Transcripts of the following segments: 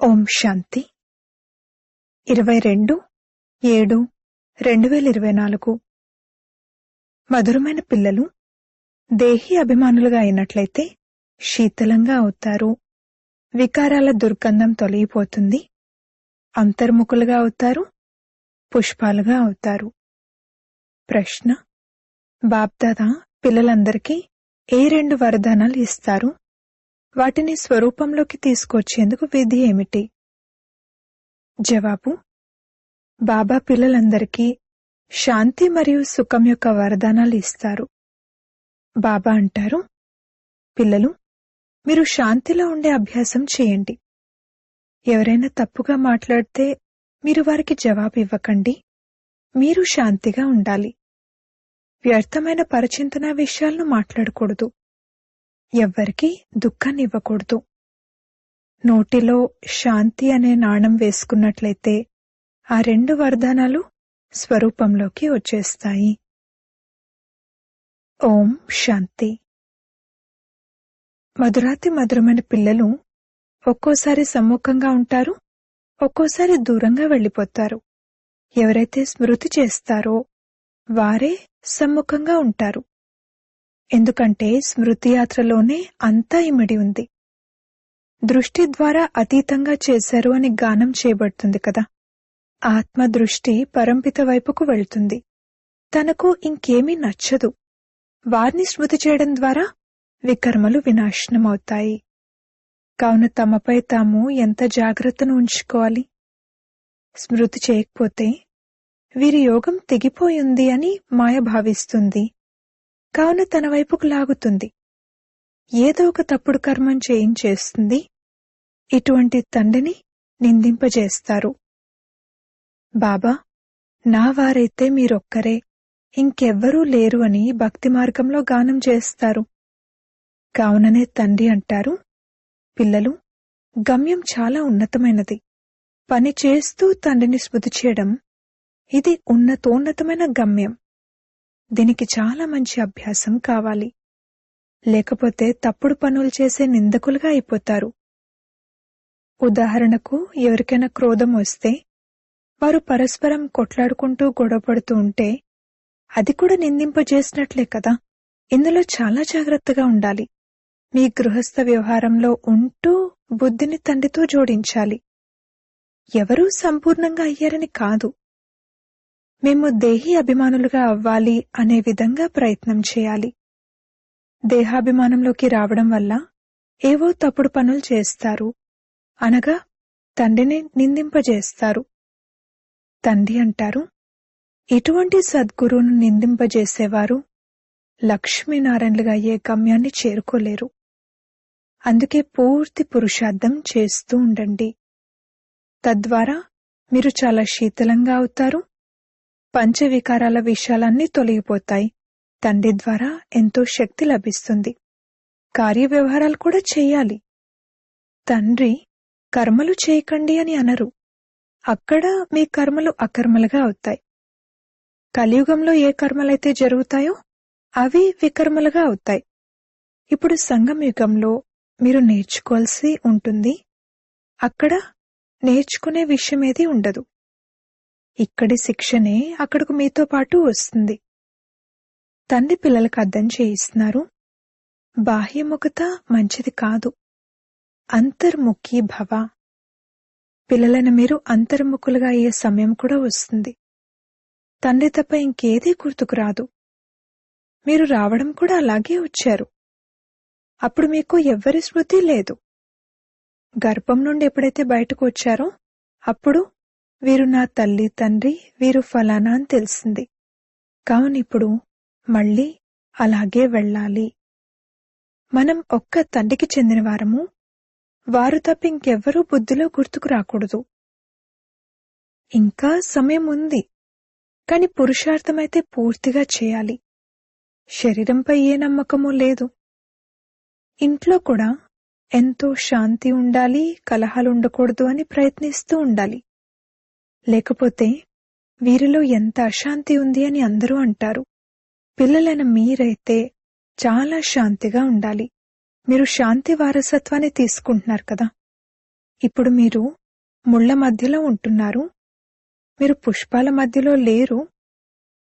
ఓం శాంతి 22/7/2024 మధురమైన పిల్లలు, దేహీ అభిమానులుగా అయినట్లయితే శీతలంగా అవుతారు. వికారాల దుర్గంధం తొలగిపోతుంది. అంతర్ముఖులుగా అవుతారు. పుష్పాలుగా అవుతారు. ప్రశ్న: బాప్దాదా పిల్లలందరికీ ఏ 2 వరదానాలు ఇస్తారు? వాటిని స్వరూపంలోకి తీసుకొచ్చేందుకు విధి ఏమిటి? జవాబు: బాబా పిల్లలందరికీ శాంతి మరియు సుఖం యొక్క వరదానాలు ఇస్తారు. బాబా అంటారు, పిల్లలు, మీరు శాంతిలో ఉండే అభ్యాసం చేయండి. ఎవరైనా తప్పుగా మాట్లాడితే మీరు వారికి జవాబు ఇవ్వకండి. మీరు శాంతిగా ఉండాలి. వ్యర్థమైన పరచింతన విషయాలను మాట్లాడకూడదు. ఎవ్వరికీ దుఃఖాన్ని ఇవ్వకూడదు. నోటిలో శాంతి అనే నాణం వేసుకున్నట్లయితే ఆ 2 వరదానాలు స్వరూపంలోకి వచ్చేస్తాయి. ఓం శాంతి. మధురాతి మధురమైన పిల్లలు ఒక్కోసారి సమ్ముఖంగా ఉంటారు, ఒక్కోసారి దూరంగా వెళ్ళిపోతారు. ఎవరైతే స్మృతి చేస్తారో వారే సమ్ముఖంగా ఉంటారు. ఎందుకంటే స్మృతి యాత్రలోనే అంతా ఇమిడి ఉంది. దృష్టి ద్వారా అతీతంగా చేశారు అని గానం చేయబడుతుంది కదా. ఆత్మ దృష్టి పరంపిత వైపుకు వెళ్తుంది. తనకు ఇంకేమీ నచ్చదు. వారిని స్మృతి చేయడం ద్వారా వికర్మలు వినాశనమవుతాయి. కావున తమపై తాము ఎంత జాగ్రత్తను ఉంచుకోవాలి. స్మృతి చేయకపోతే వీరి యోగం తెగిపోయింది అని మాయ భావిస్తుంది. కావున తన వైపుకు లాగుతుంది. ఏదో ఒక తప్పుడు కర్మం చేయించేస్తుంది. ఇటువంటి తండ్రిని నిందింపజేస్తారు. బాబా, నా వారైతే మీరొక్కరే, ఇంకెవ్వరూ లేరు అని భక్తి మార్గంలో గానం చేస్తారు. కావుననే తండ్రి అంటారు, పిల్లలు, గమ్యం చాలా ఉన్నతమైనది. పని చేస్తూ తండ్రిని స్మృతి చేయడం, ఇది ఉన్నతోన్నతమైన గమ్యం. దీనికి చాలా మంచి అభ్యాసం కావాలి. లేకపోతే తప్పుడు పనులు చేసే నిందకులుగా అయిపోతారు. ఉదాహరణకు, ఎవరికైనా క్రోధం వస్తే వారు పరస్పరం కొట్లాడుకుంటూ గొడవపడుతూ ఉంటే అది కూడా నిందింపజేసినట్లే కదా. ఇందులో చాలా జాగ్రత్తగా ఉండాలి. మీ గృహస్థ వ్యవహారంలో ఉంటూ బుద్ధిని తండ్రితో జోడించాలి. ఎవరూ సంపూర్ణంగా అయ్యారని కాదు, మేము దేహీ అభిమానులుగా అవ్వాలి అనే విధంగా ప్రయత్నం చేయాలి. దేహాభిమానంలోకి రావడం వల్ల ఏవో తప్పుడు పనులు చేస్తారు, అనగా తండ్రిని నిందింపజేస్తారు. తండ్రి అంటారు, ఇటువంటి సద్గురువును నిందింపజేసేవారు లక్ష్మీనారాయణలుగా అయ్యే గమ్యాన్ని చేరుకోలేరు. అందుకే పూర్తి పురుషార్థం చేస్తూ ఉండండి. తద్వారా మీరు చాలా శీతలంగా అవుతారు. పంచవికారాల విషయాలన్నీ తొలగిపోతాయి. తండ్రి ద్వారా ఎంతో శక్తి లభిస్తుంది. కార్యవ్యవహారాలు కూడా చేయాలి. తండ్రి కర్మలు చేయకండి అని అనరు. అక్కడ మీ కర్మలు అకర్మలుగా అవుతాయి. కలియుగంలో ఏ కర్మలైతే జరుగుతాయో అవి వికర్మలుగా అవుతాయి. ఇప్పుడు సంగమ యుగంలో మీరు నేర్చుకోవాల్సి ఉంటుంది. అక్కడ నేర్చుకునే విషయమేది ఉండదు. ఇక్కడి శిక్షణే అక్కడకు మీతో పాటు వస్తుంది. తండ్రి పిల్లలకు అర్థం చేయిస్తున్నారు, బాహ్యముఖత మంచిది కాదు, అంతర్ముఖి భవ. పిల్లలైన మీరు అంతర్ముఖులుగా అయ్యే సమయం కూడా వస్తుంది. తండ్రి తప్ప ఇంకేదీ గుర్తుకు రాదు. మీరు రావడం కూడా అలాగే వచ్చారు. అప్పుడు మీకు ఎవ్వరి స్మృతి లేదు. గర్భం నుండి ఎప్పుడైతే బయటకు వచ్చారో అప్పుడు వీరు నా తల్లి తండ్రి, వీరు ఫలానా అని తెలిసింది. కావున ఇప్పుడు మళ్ళీ అలాగే వెళ్ళాలి. మనం ఒక్క తండ్రికి చెందిన వారము. వారు తప్ప ఇంకెవ్వరూ బుద్ధిలో గుర్తుకు రాకూడదు. ఇంకా సమయం ఉంది, కాని పురుషార్థమైతే పూర్తిగా చేయాలి. శరీరంపై ఏ నమ్మకమూ లేదు. ఇంట్లో కూడా ఎంతో శాంతి ఉండాలి, కలహాలు ఉండకూడదు అని ప్రయత్నిస్తూ ఉండాలి. లేకపోతే వీరిలో ఎంత అశాంతి ఉంది అని అందరూ అంటారు. పిల్లలైన మీరైతే చాలా శాంతిగా ఉండాలి. మీరు శాంతి వారసత్వాన్ని తీసుకుంటున్నారు కదా. ఇప్పుడు మీరు ముళ్ళ మధ్యలో ఉంటున్నారు. మీరు పుష్పాల మధ్యలో లేరు.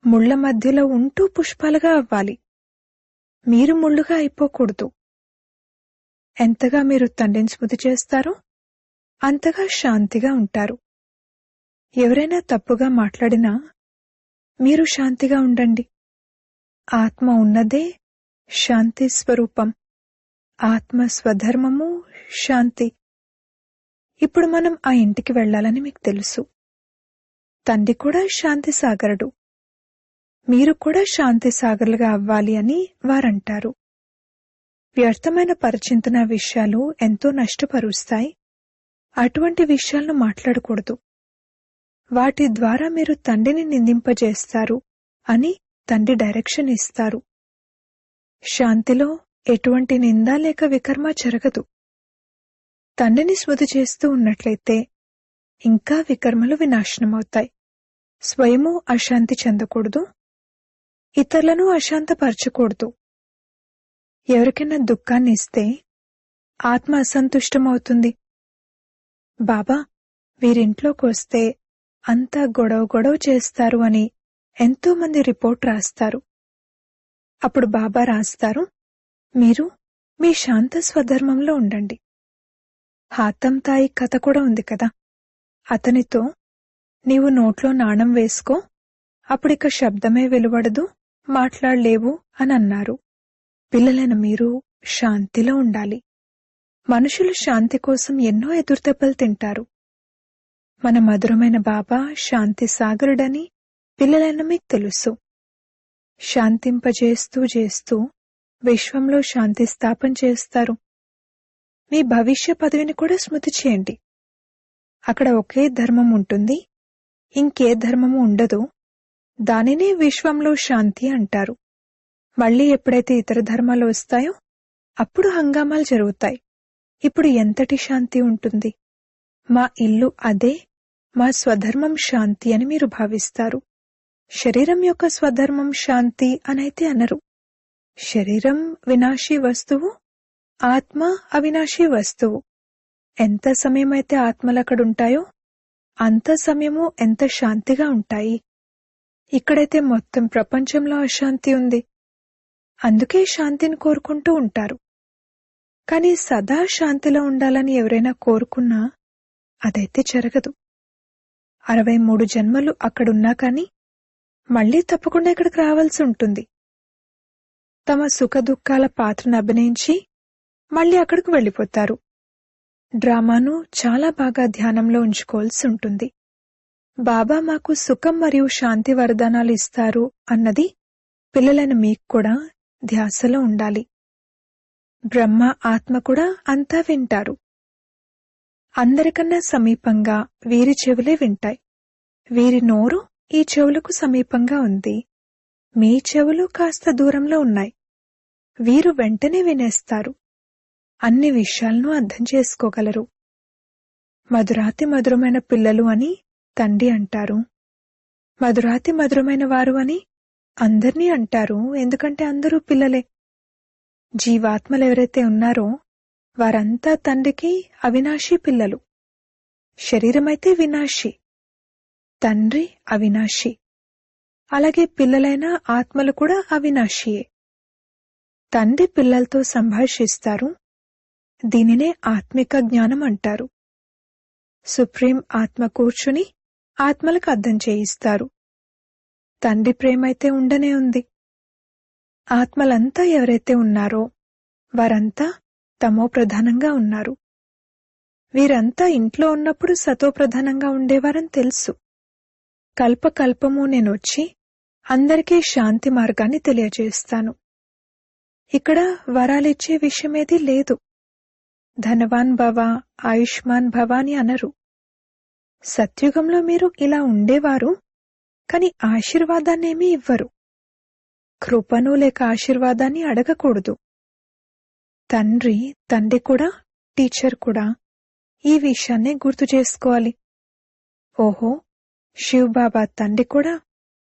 ముళ్ళ మధ్యలో ఉంటూ పుష్పాలుగా అవ్వాలి. మీరు ముళ్ళుగా అయిపోకూడదు. ఎంతగా మీరు తండ్రిని స్మృతి చేస్తారో అంతగా శాంతిగా ఉంటారు. ఎవరైనా తప్పుగా మాట్లాడినా మీరు శాంతిగా ఉండండి. ఆత్మ ఉన్నదే శాంతి స్వరూపం. ఆత్మ స్వధర్మము శాంతి. ఇప్పుడు మనం ఆ ఇంటికి వెళ్లాలని మీకు తెలుసు. తండ్రి కూడా శాంతి సాగరుడు. మీరు కూడా శాంతి సాగర్లుగా అవ్వాలి అని వారంటారు. వ్యర్థమైన పరిచింతన విషయాలు ఎంతో నష్టపరుస్తాయి. అటువంటి విషయాలను మాట్లాడకూడదు. వాటి ద్వారా మీరు తండ్రిని నిందింపజేస్తారు అని తండ్రి డైరెక్షన్ ఇస్తారు. శాంతిలో ఎటువంటి నింద లేక వికర్మ జరగదు. తండ్రిని స్మృతి చేస్తూ ఉన్నట్లయితే ఇంకా వికర్మలు వినాశనమవుతాయి. స్వయము అశాంతి చెందకూడదు. ఇతరులను అశాంతపరచకూడదు. ఎవరికైనా దుఃఖాన్ని ఇస్తే ఆత్మ అసంతుష్టమవుతుంది. బాబా వీరింట్లోకి వస్తే అంతా గొడవ చేస్తారు అని ఎంతో మంది రిపోర్ట్ రాస్తారు. అప్పుడు బాబా రాస్తారు, మీరు మీ శాంత స్వధర్మంలో ఉండండి. హాతం తాయి కథ కూడా ఉంది కదా. అతనితో నీవు నోట్లో నాణం వేసుకో, అప్పుడిక శబ్దమే వెలువడదు, మాట్లాడలేవు అని అన్నారు. పిల్లలైన మీరు శాంతిలో ఉండాలి. మనుషులు శాంతి కోసం ఎన్నో ఎదురుదెబ్బలు తింటారు. మన మధురమైన బాబా శాంతి సాగరుడని పిల్లలైన మీకు తెలుసు. శాంతింపజేస్తూ విశ్వంలో శాంతి స్థాపన చేస్తారు. మీ భవిష్య పదవిని కూడా స్మృతి చేయండి. అక్కడ ఒకే ధర్మం ఉంటుంది, ఇంకే ధర్మము ఉండదు. దానినే విశ్వంలో శాంతి అంటారు. మళ్లీ ఎప్పుడైతే ఇతర ధర్మాలు వస్తాయో అప్పుడు హంగామాలు జరుగుతాయి. ఇప్పుడు ఎంతటి శాంతి ఉంటుంది. మా ఇల్లు అదే, మా స్వధర్మం శాంతి అని మీరు భావిస్తారు. శరీరం యొక్క స్వధర్మం శాంతి అనైతే అనరు. శరీరం వినాశీ వస్తువు, ఆత్మ అవినాశీ వస్తువు. ఎంత సమయమైతే ఆత్మలక్కడుంటాయో అంత సమయము ఎంత శాంతిగా ఉంటాయి. ఇక్కడైతే మొత్తం ప్రపంచంలో అశాంతి ఉంది. అందుకే శాంతిని కోరుకుంటూ ఉంటారు. కాని సదా శాంతిలో ఉండాలని ఎవరైనా కోరుకున్నా అదైతే జరగదు. 63 జన్మలు అక్కడున్నా కాని మళ్లీ తప్పకుండా ఇక్కడికి రావాల్సి ఉంటుంది. తమ సుఖదుఖాల పాత్రను అభినయించి మళ్లీ అక్కడికి వెళ్లిపోతారు. డ్రామాను చాలా బాగా ధ్యానంలో ఉంచుకోవాల్సి ఉంటుంది. బాబా మాకు సుఖం మరియు శాంతి వరదానాలు ఇస్తారు అన్నది పిల్లలైన మీకు కూడా ధ్యాసలో ఉండాలి. బ్రహ్మ ఆత్మ కూడా అంతా వింటారు. అందరికన్నా సమీపంగా వీరి చెవులే వింటాయి. వీరి నోరు ఈ చెవులకు సమీపంగా ఉంది. మీ చెవులు కాస్త దూరంలో ఉన్నాయి. వీరు వెంటనే వినేస్తారు. అన్ని విషయాలను అర్థం చేసుకోగలరు. మధురాతి మధురమైన పిల్లలు అని తండ్రి అంటారు. మధురాతి మధురమైన వారు అని అందర్నీ అంటారు. ఎందుకంటే అందరూ పిల్లలే. జీవాత్మలు ఎవరైతే ఉన్నారో వారంతా తండ్రికి అవినాశీ పిల్లలు. శరీరమైతే వినాశి, తండ్రి అవినాశి. అలాగే పిల్లలైన ఆత్మలు కూడా అవినాశియే. తండ్రి పిల్లలతో సంభాషిస్తారు. దీనినే ఆత్మిక జ్ఞానం అంటారు. సుప్రీం ఆత్మ కూర్చుని ఆత్మలకు అర్థం చేయిస్తారు. తండ్రి ప్రేమైతే ఉండనే ఉంది. ఆత్మలంతా ఎవరైతే ఉన్నారో వారంతా తమో ప్రధానంగా ఉన్నారు. వీరంతా ఇంట్లో ఉన్నప్పుడు సతో ప్రధానంగా ఉండేవారని తెలుసు. కల్పకల్పము నేనొచ్చి అందరికీ శాంతి మార్గాన్ని తెలియజేస్తాను. ఇక్కడ వరాలిచ్చే విషయమేదీ లేదు. ధనవాన్ భవ, ఆయుష్మాన్ భవ అని అనరు. సత్యుగంలో మీరు ఇలా ఉండేవారు, కాని ఆశీర్వాదాన్నేమీ ఇవ్వరు. కృపను లేక ఆశీర్వాదాన్ని అడగకూడదు. తండ్రి కూడా, టీచర్ కూడా ఈ విషయాన్నే గుర్తు చేసుకోవాలి. ఓహో, శివ్ బాబా తండ్రి కూడా,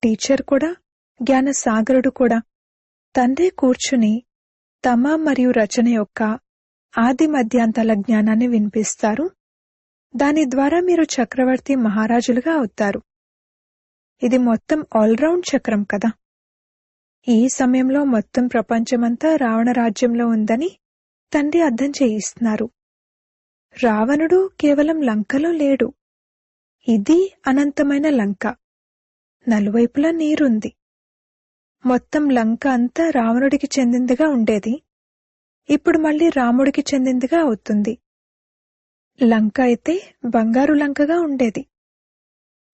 టీచర్ కూడా, జ్ఞాన సాగరుడు కూడా. తండ్రి కూర్చుని తమ మరియు రచన యొక్క ఆది మధ్యాంతాల జ్ఞానాన్ని వినిపిస్తారు. దాని ద్వారా మీరు చక్రవర్తి మహారాజులుగా అవుతారు. ఇది మొత్తం ఆల్రౌండ్ చక్రం కదా. ఈ సమయంలో మొత్తం ప్రపంచమంతా రావణ రాజ్యంలో ఉందని తండ్రి అర్థం చేయిస్తున్నారు. రావణుడు కేవలం లంకలో లేడు. ఇది అనంతమైన లంక. నలువైపులా నీరుంది. మొత్తం లంక అంతా రావణుడికి చెందిందిగా ఉండేది. ఇప్పుడు మళ్ళీ రాముడికి చెందిందిగా అవుతుంది. లంక అయితే బంగారు లంకగా ఉండేది.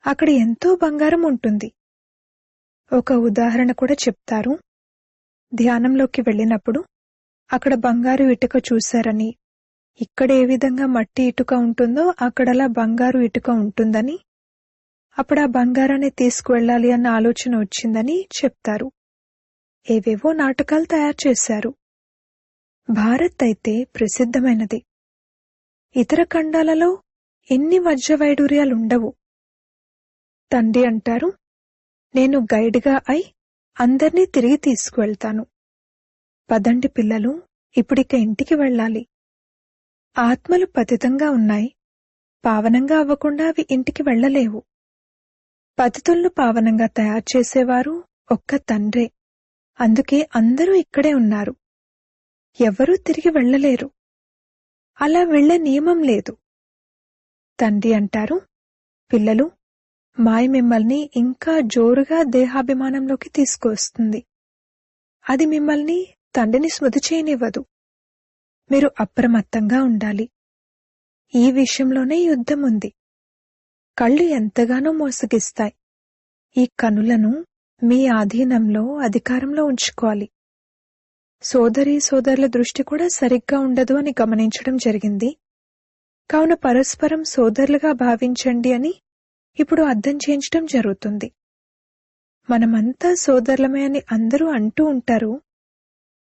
అక్కడ ఎంతో బంగారం ఉంటుంది. ఒక ఉదాహరణ కూడా చెప్తారు. ధ్యానంలోకి వెళ్ళినప్పుడు అక్కడ బంగారు ఇటుక చూశారని, ఇక్కడ ఏ విధంగా మట్టి ఇటుక ఉంటుందో అక్కడలా బంగారు ఇటుక ఉంటుందని, అప్పుడు ఆ బంగారాన్ని తీసుకువెళ్ళాలి అన్న ఆలోచన వచ్చిందని చెప్తారు. ఏవేవో నాటకాలు తయారు చేశారు. భారత్ అయితే ప్రసిద్ధమైనది. ఇతర ఖండాలలో ఎన్ని వజ్ర వైడూర్యాలుండవు. తండ్రి అంటారు, నేను గైడ్గా అయి అందర్నీ తిరిగి తీసుకువెళ్తాను. పదండి పిల్లలు, ఇప్పుడిక ఇంటికి వెళ్ళాలి. ఆత్మలు పతితంగా ఉన్నాయి. పావనంగా అవ్వకుండా అవి ఇంటికి వెళ్ళలేవు. పతితులను పావనంగా తయారు చేసేవారు ఒక్క తండ్రే. అందుకే అందరూ ఇక్కడే ఉన్నారు. ఎవ్వరూ తిరిగి వెళ్ళలేరు. అలా వెళ్లే నియమం లేదు. తండ్రి అంటారు, పిల్లలు, మాయ మిమ్మల్ని ఇంకా జోరుగా దేహాభిమానంలోకి తీసుకువస్తుంది. అది మిమ్మల్ని తండ్రిని స్మృతి చేయనివ్వదు. మీరు అప్రమత్తంగా ఉండాలి. ఈ విషయంలోనే యుద్ధం ఉంది. కళ్ళు ఎంతగానో మోసగిస్తాయి. ఈ కనులను మీ ఆధీనంలో, అధికారంలో ఉంచుకోవాలి. సోదరీ సోదరుల దృష్టి కూడా సరిగ్గా ఉండదు అని గమనించడం జరిగింది. కావున పరస్పరం సోదరులుగా భావించండి అని ఇప్పుడు అర్థం చేయించడం జరుగుతుంది. మనమంతా సోదరులమే అని అందరూ అంటూ ఉంటారు,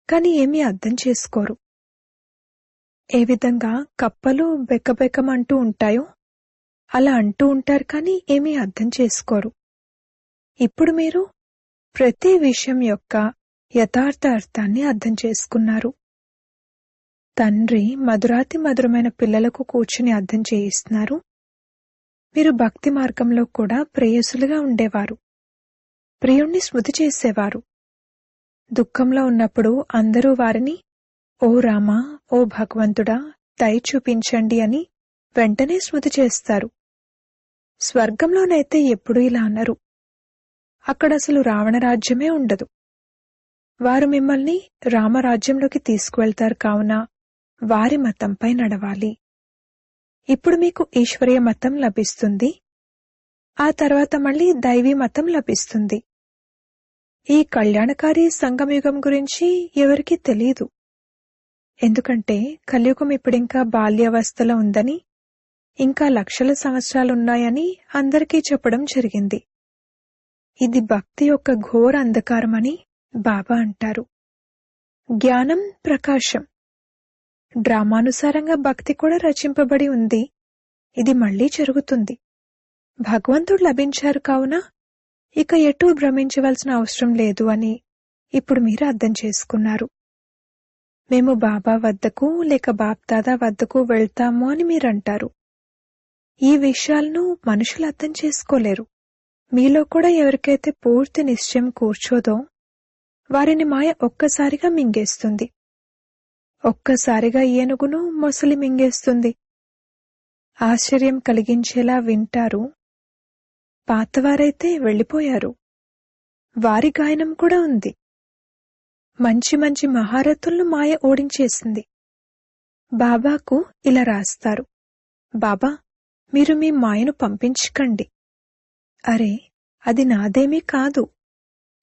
కాని ఏమీ అర్థం చేసుకోరు. ఏ విధంగా కప్పలు బెక్కబెక్కమంటూ ఉంటాయో అలా అంటూ ఉంటారు, కానీ ఏమీ అర్థం చేసుకోరు. ఇప్పుడు మీరు ప్రతి విషయం యొక్క యథార్థ అర్థాన్ని అర్థం చేసుకున్నారు. తండ్రి మధురాతి మధురమైన పిల్లలకు కూర్చుని అర్థం చేయిస్తున్నారు. మీరు భక్తి మార్గంలో కూడా ప్రేయసులుగా ఉండేవారు. ప్రియుణ్ణి స్మృతి చేసేవారు. దుఃఖంలో ఉన్నప్పుడు అందరూ వారిని ఓ రామా, ఓ భగవంతుడా, దయ చూపించండి అని వెంటనే స్మృతి చేస్తారు. స్వర్గంలోనైతే ఎప్పుడూ ఇలా అనరు. అక్కడసలు రావణరాజ్యమే ఉండదు. వారు మిమ్మల్ని రామరాజ్యంలోకి తీసుకువెళ్తారు. కావున వారి మతంపై నడవాలి. ఇప్పుడు మీకు ఈశ్వరీయ మతం లభిస్తుంది. ఆ తర్వాత మళ్ళీ దైవీ మతం లభిస్తుంది. ఈ కళ్యాణకారి సంగమయుగం గురించి ఎవరికీ తెలీదు. ఎందుకంటే కలియుగం ఇప్పుడింకా బాల్యావస్థలో ఉందని, ఇంకా లక్షల సంవత్సరాలున్నాయని అందరికీ చెప్పడం జరిగింది. ఇది భక్తి యొక్క ఘోర అంధకారమని బాబా అంటారు. జ్ఞానం ప్రకాశం. డ్రామానుసారంగా భక్తి కూడా రచింపబడి ఉంది. ఇది మళ్లీ జరుగుతుంది. భగవంతుడు లభించారు కావున ఇక ఎటూ భ్రమించవలసిన అవసరం లేదు అని ఇప్పుడు మీరు అర్థం చేసుకున్నారు. మేము బాబా వద్దకు లేక బాప్దాదా వద్దకు వెళ్తాము అని మీరంటారు. ఈ విషయాలను మనుషులు అర్థం చేసుకోలేరు. మీలో కూడా ఎవరికైతే పూర్తి నిశ్చయం కూర్చోదో వారిని మాయ ఒక్కసారిగా మింగేస్తుంది. ఒక్కసారిగా ఏనుగును మొసలి మింగేస్తుంది. ఆశ్చర్యం కలిగించేలా వింటారు. పాతవారైతే వెళ్ళిపోయారు. వారి గాయనం కూడా ఉంది. మంచి మంచి మహారథులను మాయ ఓడించేసింది. బాబాకు ఇలా రాస్తారు, బాబా, మీరు మీ మాయను పంపించకండి. అరే, అది నాదేమీ కాదు.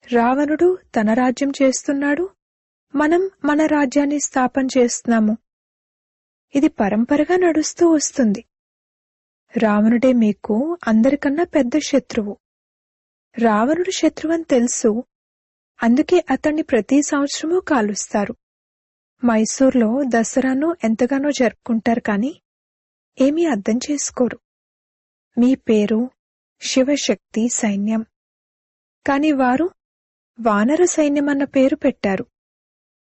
రావణుడు తన రాజ్యం చేస్తున్నాడు, మనం మన రాజ్యాన్ని స్థాపన చేస్తున్నాము. ఇది పరంపరగా నడుస్తూ వస్తుంది. రావణుడే మీకు అందరికన్నా పెద్ద శత్రువు. రావణుడు శత్రువని తెలుసు. అందుకే అతన్ని ప్రతి సంవత్సరమూ కాలుస్తారు. మైసూర్లో దసరాను ఎంతగానో జరుపుకుంటారు, కాని ఏమీ అర్థం చేసుకోరు. మీ పేరు శివశక్తి సైన్యం, కాని వారు వానర సైన్యమన్న పేరు పెట్టారు.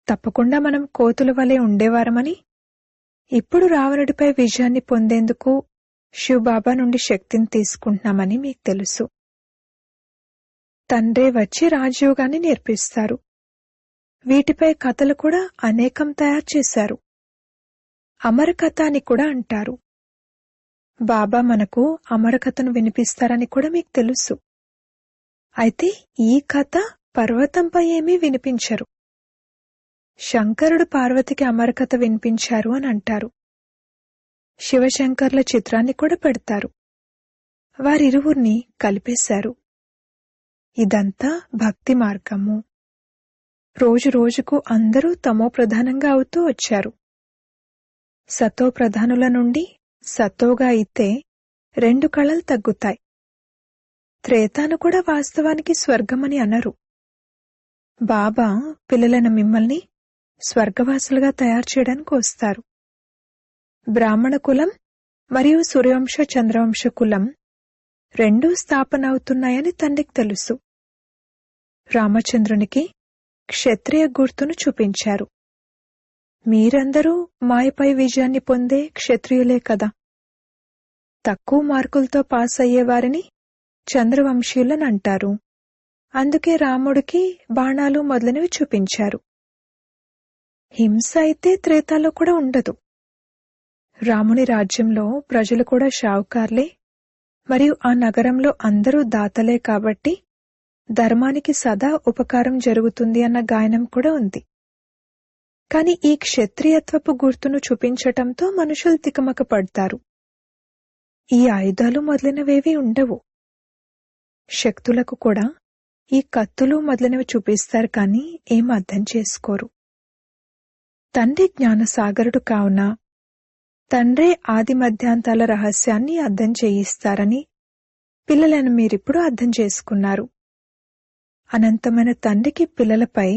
తప్పకుండా మనం కోతుల వలె ఉండేవారమని, ఇప్పుడు రావణుడిపై విజయాన్ని పొందేందుకు శివబాబా నుండి శక్తిని తీసుకుంటున్నామని మీకు తెలుసు. తండ్రే వచ్చి రాజయోగాన్ని నేర్పిస్తారు. వీటిపై కథలు కూడా అనేకం తయారు చేశారు. అమరకథ అని కూడా అంటారు. బాబా మనకు అమరకథను వినిపిస్తారని కూడా మీకు తెలుసు. అయితే ఈ కథ పర్వతంపై ఏమీ వినిపించరు. శంకరుడు పార్వతికి అమరకథ వినిపించారు అని అంటారు. శివశంకర్ల చిత్రాన్ని కూడా పెడతారు. వారిరువురిని కలిపేశారు. ఇదంతా భక్తి మార్గము. రోజు రోజుకు అందరూ తమో ప్రధానంగా అవుతూ వచ్చారు. సతో ప్రధానుల నుండి సతోగా అయితే 2 కళలు తగ్గుతాయి. త్రేతాను కూడా వాస్తవానికి స్వర్గమని అనరు. బాబా పిల్లలైన మిమ్మల్ని స్వర్గవాసులుగా తయారు చేయడానికి వస్తారు. బ్రాహ్మణ కులం మరియు సూర్యవంశ చంద్రవంశ కులం 2 స్థాపన అవుతున్నాయని తండ్రికి తెలుసు. రామచంద్రునికి క్షత్రియ గుర్తును చూపించారు. మీరందరూ మాయపై విజయాన్ని పొందే క్షత్రియులే కదా. తక్కువ మార్కులతో పాస్ అయ్యేవారిని చంద్రవంశీయులని అంటారు. అందుకే రాముడికి బాణాలు మొదలైనవి చూపించారు. హింస అయితే త్రేతాలో కూడా ఉండదు. రాముని రాజ్యంలో ప్రజలు కూడా షావుకార్లే మరియు ఆ నగరంలో అందరూ దాతలే కాబట్టి ధర్మానికి సదా ఉపకారం జరుగుతుంది అన్న గాయనం కూడా ఉంది. కాని ఈ క్షత్రియత్వపు గుర్తును చూపించటంతో మనుషులు తికమక పడతారు. ఈ ఆయుధాలు మొదలైనవేవీ ఉండవు. శక్తులకు కూడా ఈ కత్తులు మొదలైనవి చూపిస్తారు కానీ ఏం అర్థం చేసుకోరు. తండ్రి జ్ఞానసాగరుడు కావున తండ్రే ఆది మధ్యాంతాల రహస్యాన్ని అర్థం చేయిస్తారని పిల్లలను మీరిప్పుడు అర్థం చేసుకున్నారు. అనంతమైన తండ్రికి పిల్లలపై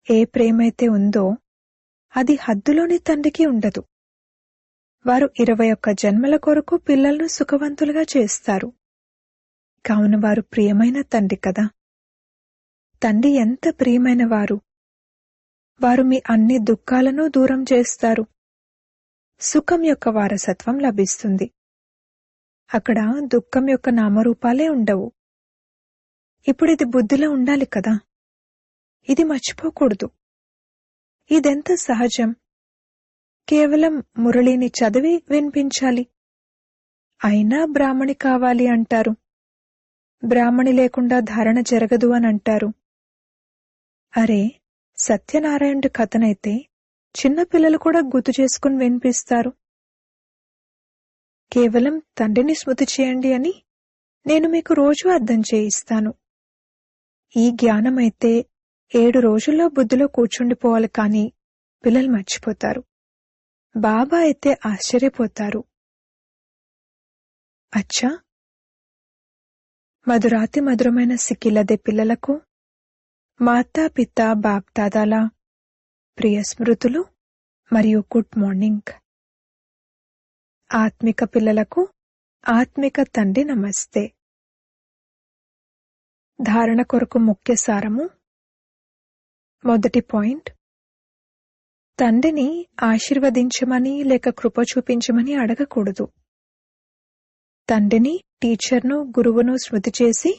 ఏ ప్రేమైతే ఉందో అది హద్దులోని తండ్రికి ఉండదు. వారు 21 జన్మల కొరకు పిల్లలను సుఖవంతులుగా చేస్తారు. కావున వారు ప్రియమైన తండ్రి కదా. తండ్రి ఎంత ప్రియమైన వారు. వారు మీ అన్ని దుఃఖాలను దూరం చేస్తారు. సుఖం యొక్క వారసత్వం లభిస్తుంది. అక్కడ దుఃఖం యొక్క నామరూపాలే ఉండవు. ఇప్పుడు ఇది బుద్ధిలో ఉండాలి కదా. ఇది మర్చిపోకూడదు. ఇదెంత సహజం. కేవలం మురళిని చదివి వినిపించాలి. అయినా బ్రాహ్మణి కావాలి అంటారు. బ్రాహ్మణి లేకుండా ధారణ జరగదు అని అంటారు. అరే, సత్యనారాయణుడి కథనైతే చిన్నపిల్లలు కూడా గుర్తు చేసుకుని వినిపిస్తారు. కేవలం తండ్రిని స్మృతి చేయండి అని నేను మీకు రోజూ అర్థం చేయిస్తాను. ఈ జ్ఞానమైతే 7 రోజుల్లో బుద్ధిలో కూర్చుండిపోవాలి కానీ పిల్లలు మర్చిపోతారు. బాబా అయితే ఆశ్చర్యపోతారు. అచ్చా, మధురాతి మధురమైన సిక్కిలదే పిల్లలకు మాతా పిత బాప్దాదాల ప్రియ స్మృతులు మరియు గుడ్ మార్నింగ్. ఆత్మిక పిల్లలకు ఆత్మిక తండ్రి నమస్తే. ధారణ కొరకు ముఖ్య సారము. మొదటి పాయింట్, తండ్రిని ఆశీర్వదించమని లేక కృప చూపించమని అడగకూడదు. తండ్రిని, టీచర్ను, గురువును స్మృతి చేసి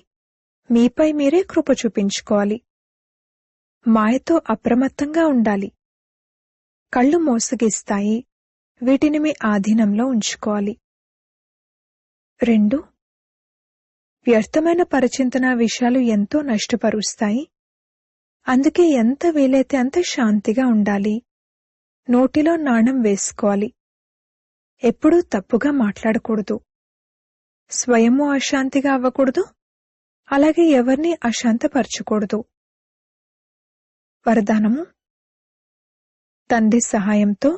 మీపై మీరే కృప చూపించుకోవాలి. మాయతో అప్రమత్తంగా ఉండాలి. కళ్ళు మోసగిస్తాయి. వీటిని మీ ఆధీనంలో ఉంచుకోవాలి. 2, వ్యర్థమైన పరిచింతన విషయాలు ఎంతో నష్టపరుస్తాయి. అందుకే ఎంత వీలైతే అంత శాంతిగా ఉండాలి. నోటిలో నాణం వేసుకోవాలి. ఎప్పుడూ తప్పుగా మాట్లాడకూడదు. స్వయము అశాంతిగా అవ్వకూడదు. అలాగే ఎవరిని అశాంతపరచకూడదు. వరదానము. తండ్రి సహాయంతో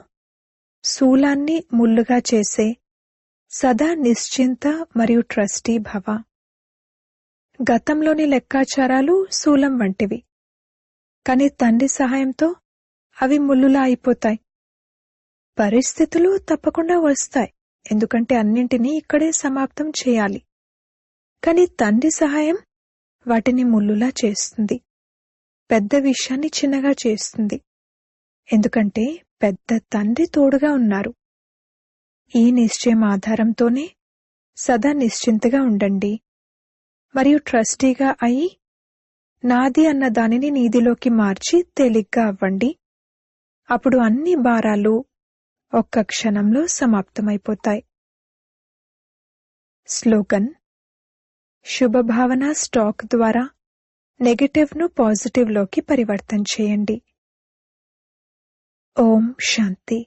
శూలాన్ని ముల్లుగా చేసే సదా నిశ్చింత మరియు ట్రస్టీ భవ. గతంలోని లెక్కాచారాలు శూలం వంటివి. కాని తండ్రి సహాయంతో అవి ముల్లులా అయిపోతాయి. పరిస్థితులు తప్పకుండా వస్తాయి, ఎందుకంటే అన్నింటినీ ఇక్కడే సమాప్తం చేయాలి. కాని తండ్రి సహాయం వాటిని ముల్లులా చేస్తుంది. పెద్ద విషయాన్ని చిన్నగా చేస్తుంది. ఎందుకంటే పెద్ద తండ్రి తోడుగా ఉన్నారు. ఈ నిశ్చయం ఆధారంతోనే సదా నిశ్చింతగా ఉండండి మరియు ట్రస్టీగా అయి నాది అన్న దానిని నీదిలోకి మార్చి తేలిగ్గా అవ్వండి. అప్పుడు అన్ని భారాలు ఒక్క క్షణంలో సమాప్తమైపోతాయి. స్లోగన్: శుభభావన స్టాక్ ద్వారా నెగటివ్ను పాజిటివ్లోకి పరివర్తన చేయండి. ఓం శాంతి.